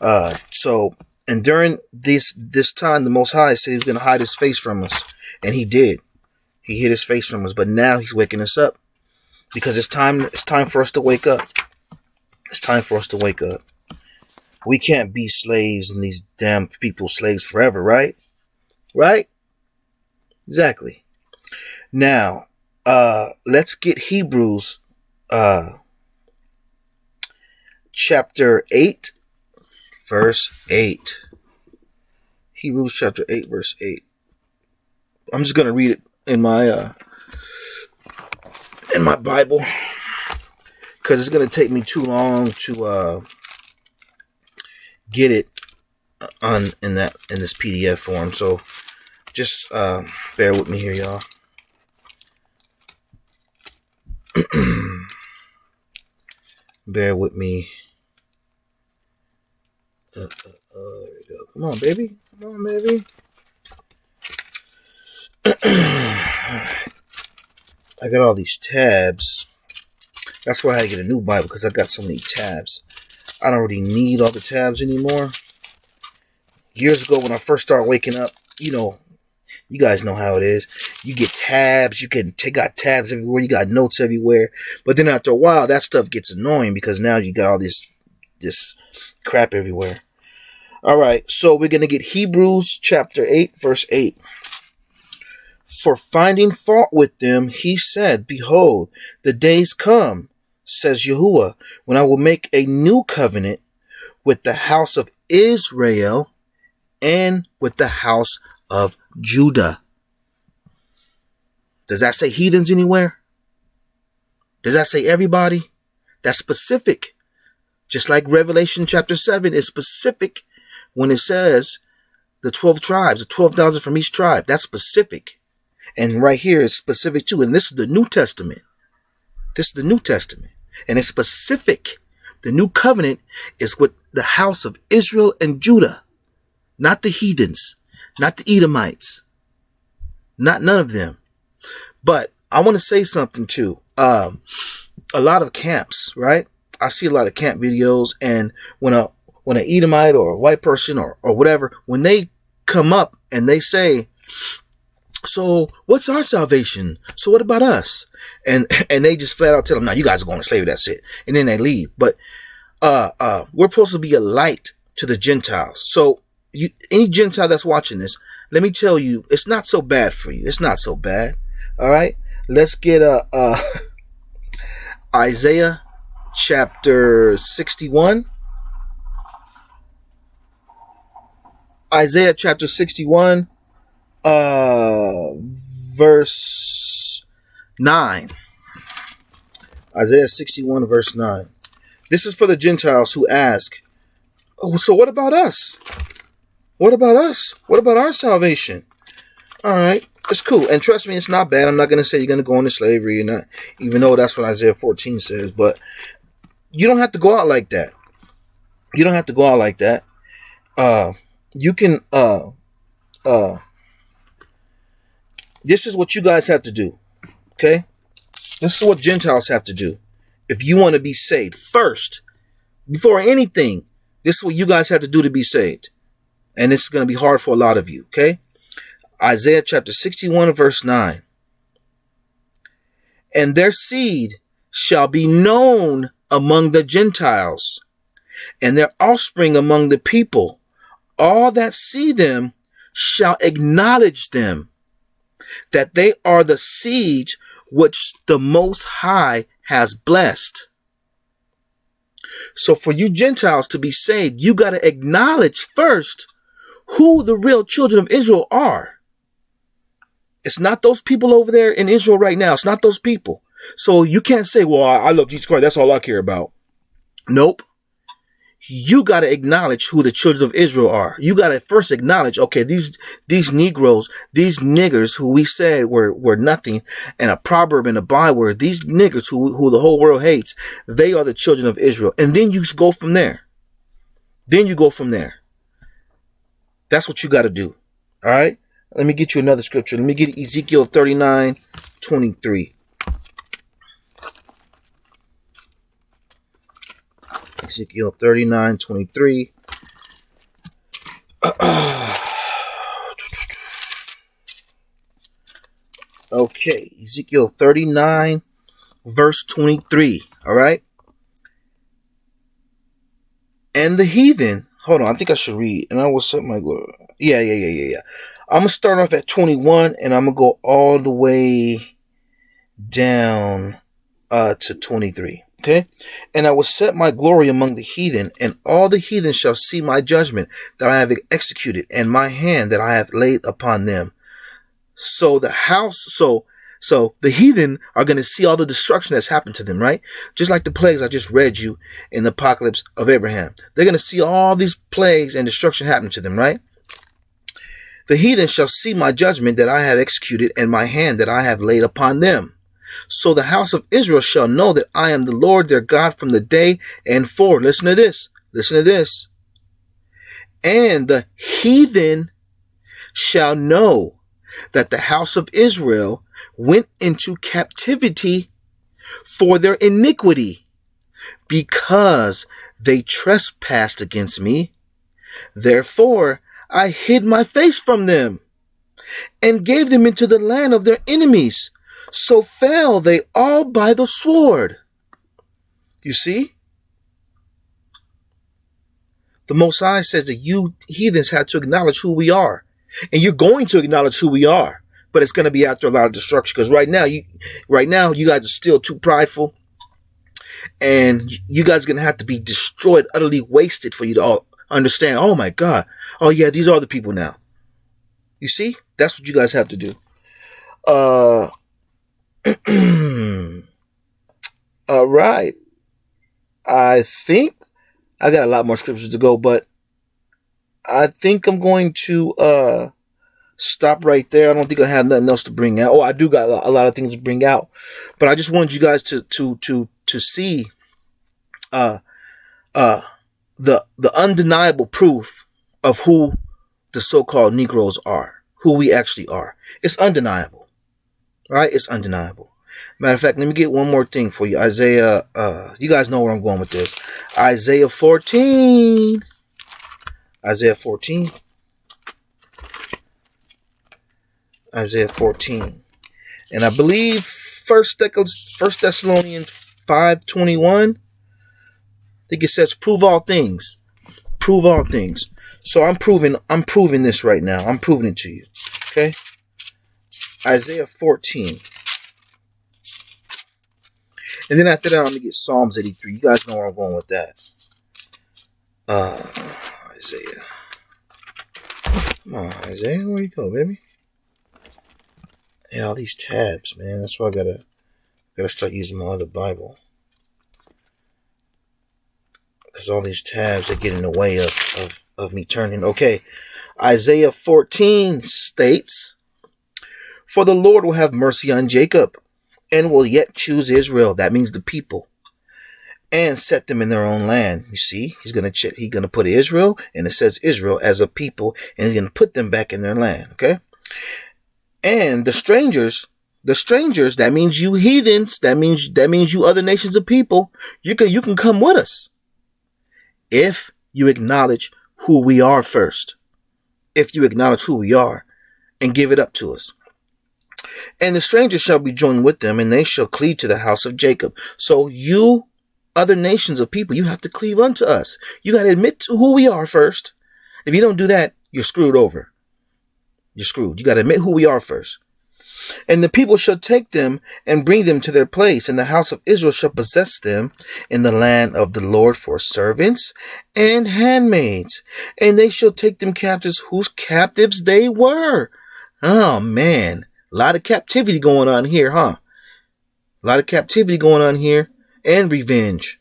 And during this time, the Most High said he was going to hide his face from us. And he did. He hid his face from us. But now he's waking us up. Because it's time for us to wake up. It's time for us to wake up. We can't be slaves and these damn people slaves forever, right? Right? Exactly. Now, let's get Hebrews chapter 8, verse 8. Hebrews chapter 8, verse 8. I'm just going to read it in my Bible, because it's going to take me too long to get it in this PDF form. So just bear with me here, y'all. Bear with me. There we go. Come on, baby. Come on, baby. I got all these tabs. That's why I had to get a new Bible, because I got so many tabs. I don't really need all the tabs anymore. Years ago, when I first started waking up, you guys know how it is. You get tabs. You can take out tabs everywhere. You got notes everywhere. But then after a while, that stuff gets annoying, because now you got all this crap everywhere. All right, so we're going to get Hebrews chapter 8, verse 8. For finding fault with them, he said, behold, the days come, says Yahuwah, when I will make a new covenant with the house of Israel and with the house of Judah. Does that say heathens anywhere? Does that say everybody? That's specific. Just like Revelation chapter 7 is specific when it says the 12 tribes, the 12,000 from each tribe. That's specific. And right here is specific too. And this is the New Testament. This is the New Testament. And it's specific. The new covenant is with the house of Israel and Judah. Not the heathens. Not the Edomites. None of them. But I want to say something too. A lot of camps, right? I see a lot of camp videos, and when an Edomite or a white person or whatever, when they come up and they say, so what's our salvation? So what about us? And they just flat out tell them, no, you guys are going to slavery, that's it. And then they leave. But we're supposed to be a light to the Gentiles. So any Gentile that's watching this, let me tell you, it's not so bad for you. It's not so bad. All right. Let's get Isaiah chapter 61. Isaiah chapter 61, verse 9. Isaiah 61, verse 9. This is for the Gentiles who ask, oh, so what about us? What about us? What about our salvation? All right, it's cool. And trust me, it's not bad. I'm not going to say you're going to go into slavery, even though that's what Isaiah 14 says. But you don't have to go out like that. You don't have to go out like that. You can, this is what you guys have to do. Okay? This is what Gentiles have to do. If you want to be saved first, before anything, this is what you guys have to do to be saved. And it's going to be hard for a lot of you. Okay? Isaiah chapter 61, verse 9. And their seed shall be known among the Gentiles, and their offspring among the people. All that see them shall acknowledge them, that they are the seed which the Most High has blessed. So for you Gentiles to be saved, you got to acknowledge first who the real children of Israel are. It's not those people over there in Israel right now. It's not those people. So you can't say, well, I love Jesus Christ. That's all I care about. Nope. You got to acknowledge who the children of Israel are. You got to first acknowledge, okay, these Negroes, these niggers who we said were nothing, and a proverb and a byword, these niggers who the whole world hates, they are the children of Israel. And then you go from there. Then you go from there. That's what you got to do. All right. Let me get you another scripture. Let me get Ezekiel 39:23. Ezekiel 39:23. Okay, Ezekiel 39, verse 23. All right. And the heathen. Hold on, I think I should read. And I will set my glory. Yeah. I'm going to start off at 21, and I'm going to go all the way down to 23. Okay. And I will set my glory among the heathen, and all the heathen shall see my judgment that I have executed, and my hand that I have laid upon them. So So the heathen are going to see all the destruction that's happened to them, right? Just like the plagues I just read you in the apocalypse of Abraham. They're going to see all these plagues and destruction happen to them, right? The heathen shall see my judgment that I have executed and my hand that I have laid upon them. So the house of Israel shall know that I am the Lord their God from the day and forward. Listen to this. Listen to this. And the heathen shall know that the house of Israel went into captivity for their iniquity, because they trespassed against me. Therefore I hid my face from them, and gave them into the land of their enemies. So fell they all by the sword. You see? The Most High says that you heathens have to acknowledge who we are. And you're going to acknowledge who we are. But it's going to be after a lot of destruction. Because right now you guys are still too prideful. And you guys are going to have to be destroyed, utterly wasted for you to all understand. Oh my God. Oh yeah, these are the people now. You see? That's what you guys have to do. All right. I think I got a lot more scriptures to go, but I think I'm going to stop right there. I don't think I have nothing else to bring out. Oh, I do got a lot of things to bring out, but I just wanted you guys to see the undeniable proof of who the so-called Negroes are, who we actually are. It's undeniable, right? It's undeniable. Matter of fact, let me get one more thing for you. Isaiah, you guys know where I'm going with this. Isaiah 14. Isaiah 14. Isaiah 14. And I believe First Thessalonians 5:21. I think it says, prove all things. Prove all things. So I'm proving this right now. I'm proving it to you. Okay? Isaiah 14. And then after that, I'm going to get Psalms 83. You guys know where I'm going with that. Isaiah. Come on, Isaiah. Where you go, baby? Yeah, all these tabs, man. That's why I gotta start using my other Bible. Because all these tabs are getting in the way of me turning. Okay. Isaiah 14 states, for the Lord will have mercy on Jacob, and will yet choose Israel. That means the people. And set them in their own land. You see, he's gonna put Israel, and it says Israel as a people, and he's gonna put them back in their land. Okay. And the strangers, that means you heathens, that means you other nations of people, you can come with us. If you acknowledge who we are first. If you acknowledge who we are and give it up to us. And the strangers shall be joined with them, and they shall cleave to the house of Jacob. So you other nations of people, you have to cleave unto us. You got to admit to who we are first. If you don't do that, you're screwed over. You're screwed. You got to admit who we are first. And the people shall take them and bring them to their place, and the house of Israel shall possess them in the land of the Lord for servants and handmaids. And they shall take them captives whose captives they were. Oh man, a lot of captivity going on here, huh? A lot of captivity going on here, and revenge.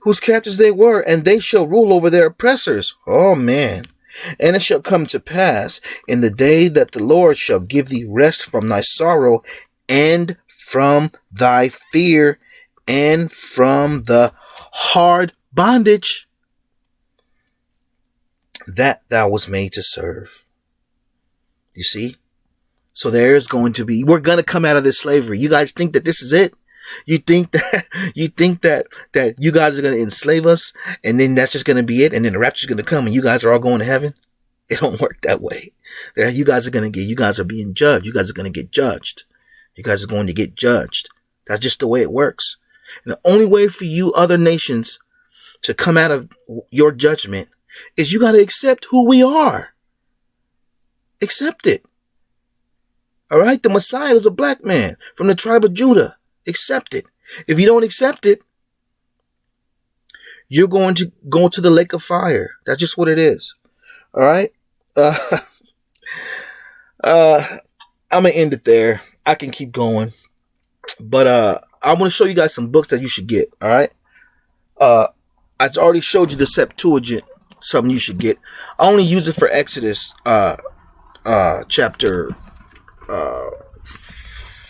Whose captives they were, and they shall rule over their oppressors. Oh man. And it shall come to pass in the day that the Lord shall give thee rest from thy sorrow, and from thy fear, and from the hard bondage that thou was made to serve. You see? So there's going to be, we're going to come out of this slavery. You guys think that this is it? You think that you guys are going to enslave us, and then that's just going to be it, and then the rapture's going to come and you guys are all going to heaven? It don't work that way. You guys are being judged. You guys are going to get judged. You guys are going to get judged. That's just the way it works. And the only way for you other nations to come out of your judgment is you got to accept who we are. Accept it. All right? The Messiah is a black man from the tribe of Judah. Accept it. If you don't accept it, you're going to go to the lake of fire. That's just what it is. All right. I'm gonna end it there. I can keep going, but I want to show you guys some books that you should get. All right. I already showed you the Septuagint, something you should get. I only use it for Exodus, chapter,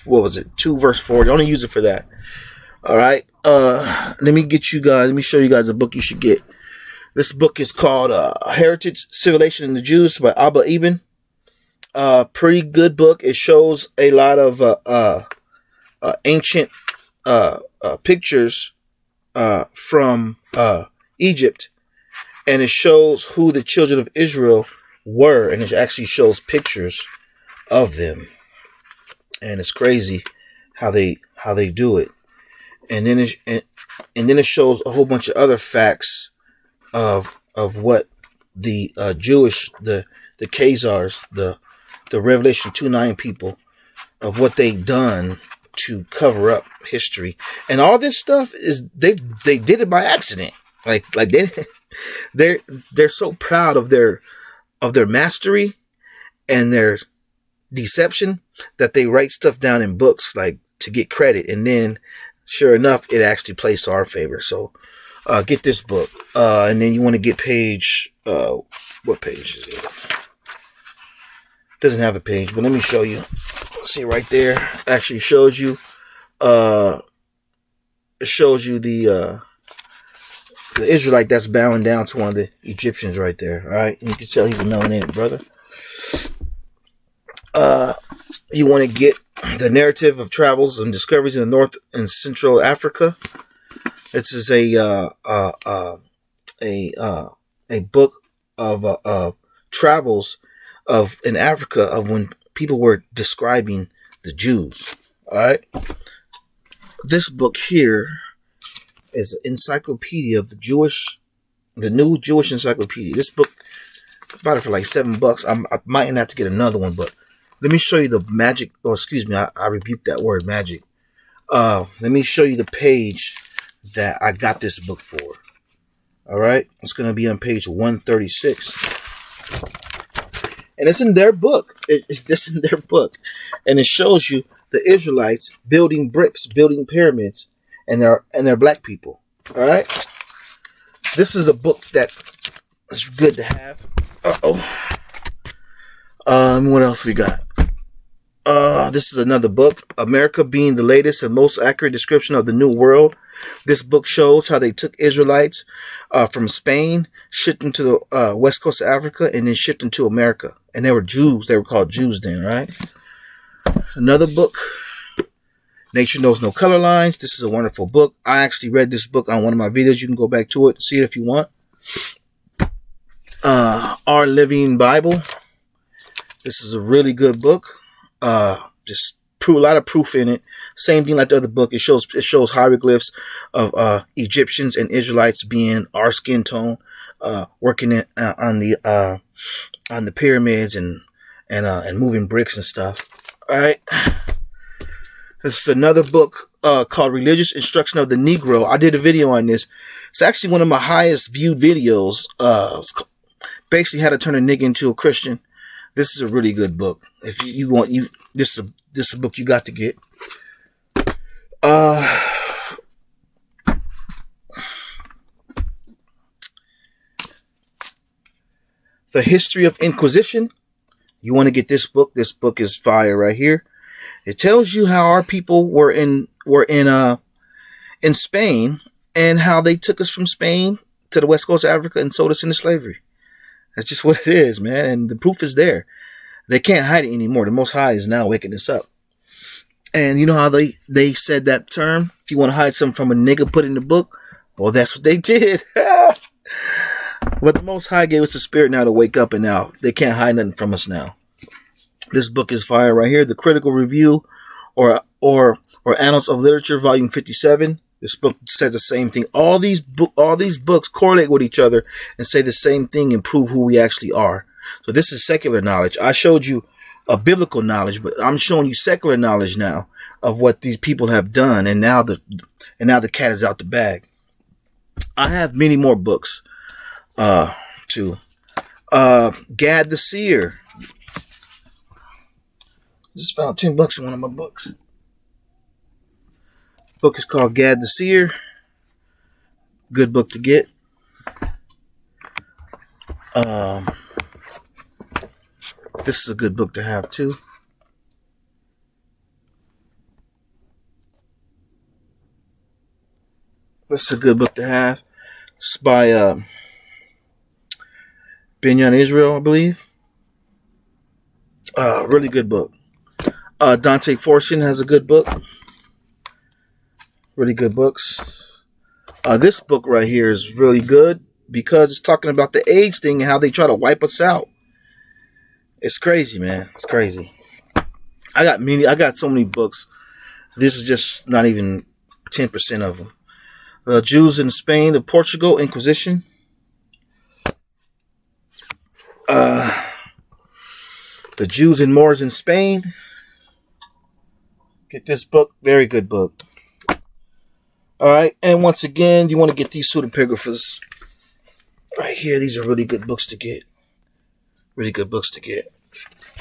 what was it, 2 verse 40. I only use it for that. All right. Let me show you guys a book you should get. This book is called Heritage, Civilization, and the Jews by Abba Eban. Pretty good book. It shows a lot of ancient pictures from Egypt, and it shows who the children of Israel were, and it actually shows pictures of them, and it's crazy how they do it. And then it shows a whole bunch of other facts of what the Jewish, the Khazars, the Revelation 2:9 people, of what they done to cover up history. And all this stuff is they did it by accident. Like they're so proud of their mastery and their deception that they write stuff down in books like to get credit, and then sure enough it actually plays to our favor. So get this book, and then you want to get page, what page is it? Doesn't have a page, but let me show you. See right there, actually shows you it shows you the Israelite that's bowing down to one of the Egyptians right there. All right, and you can tell he's a melanated brother. You want to get the narrative of travels and discoveries in the North and Central Africa. This is a book of travels of in Africa of when people were describing the Jews. All right, this book here is an encyclopedia of the new Jewish encyclopedia. This book, I bought it for like $7. I might have to get another one, but let me show you the magic. Or excuse me, I rebuked that word magic. Let me show you the page that I got this book for. All right, it's going to be on page 136. And it's in their book. It's in their book. And it shows you the Israelites building bricks, building pyramids, and they're black people. All right. This is a book that is good to have. What else we got? This is another book, America Being the Latest and Most Accurate Description of the New World. This book shows how they took Israelites from Spain, shipped them to the west coast of Africa, and then shipped them to America. And they were Jews. They were called Jews then, right? Another book, Nature Knows No Color Lines. This is a wonderful book. I actually read this book on one of my videos. You can go back to it, see it if you want. Our Living Bible. This is a really good book. Just a lot of proof in it. Same thing like the other book. It shows hieroglyphs of Egyptians and Israelites being our skin tone, working on the pyramids and moving bricks and stuff. All right. This is another book called Religious Instruction of the Negro. I did a video on this. It's actually one of my highest viewed videos. Basically how to turn a nigga into a Christian. This is a really good book. If you want, this is a book you got to get. The History of Inquisition. You want to get this book. This book is fire right here. It tells you how our people were in Spain and how they took us from Spain to the west coast of Africa and sold us into slavery. That's just what it is, man. And the proof is there. They can't hide it anymore. The Most High is now waking us up. And you know how they said that term? If you want to hide something from a nigga, put it in the book. Well, that's what they did. But the Most High gave us the spirit now to wake up, and now they can't hide nothing from us now. This book is fire right here. The Critical Review or Annals of Literature, Volume 57. This book says the same thing. All these books correlate with each other and say the same thing and prove who we actually are. So this is secular knowledge. I showed you a biblical knowledge, but I'm showing you secular knowledge now of what these people have done, and now the cat is out the bag. I have many more books too. Gad the Seer. Just found $10 in one of my books. Book is called Gad the Seer. Good book to get. This is a good book to have too. This is a good book to have. It's by Binyan Israel, I believe. Really good book. Dante Fortune has a good book. Really good books. This book right here is really good because it's talking about the AIDS thing and how they try to wipe us out. It's crazy, man. It's crazy. I got so many books. This is just not even 10% of them. The Jews in Spain, the Portugal Inquisition. The Jews and Moors in Spain. Get this book. Very good book. All right. And once again, you want to get these pseudepigraphers right here. These are really good books to get. Really good books to get.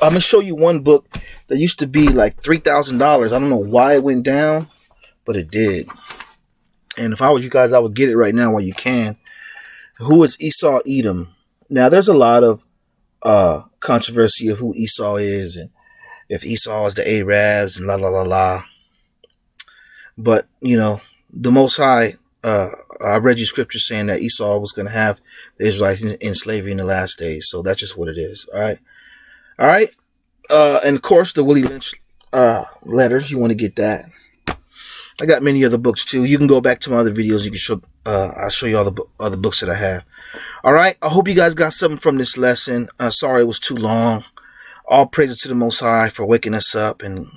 I'm going to show you one book that used to be like $3,000. I don't know why it went down, but it did. And if I was you guys, I would get it right now while you can. Who is Esau Edom? Now, there's a lot of controversy of who Esau is and if Esau is the Arabs and la la la la. But, you know, the Most High, I read you scripture saying that Esau was going to have the Israelites in slavery in the last days. So that's just what it is. All right. All right. And of course, the Willie Lynch letters. You want to get that. I got many other books too. You can go back to my other videos. You can show. I'll show you all the other books that I have. All right. I hope you guys got something from this lesson. Sorry it was too long. All praises to the Most High for waking us up and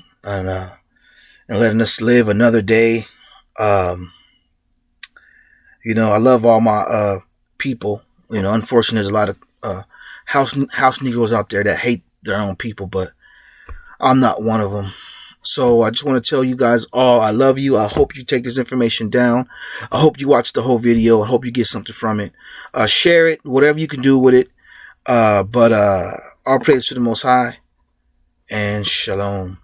letting us live another day. You know, I love all my people. You know, unfortunately, there's a lot of house Negroes out there that hate their own people, but I'm not one of them. So I just want to tell you guys all I love you. I hope you take this information down. I hope you watch the whole video. I hope you get something from it. Share it, whatever you can do with it. But all praise to the Most High and shalom.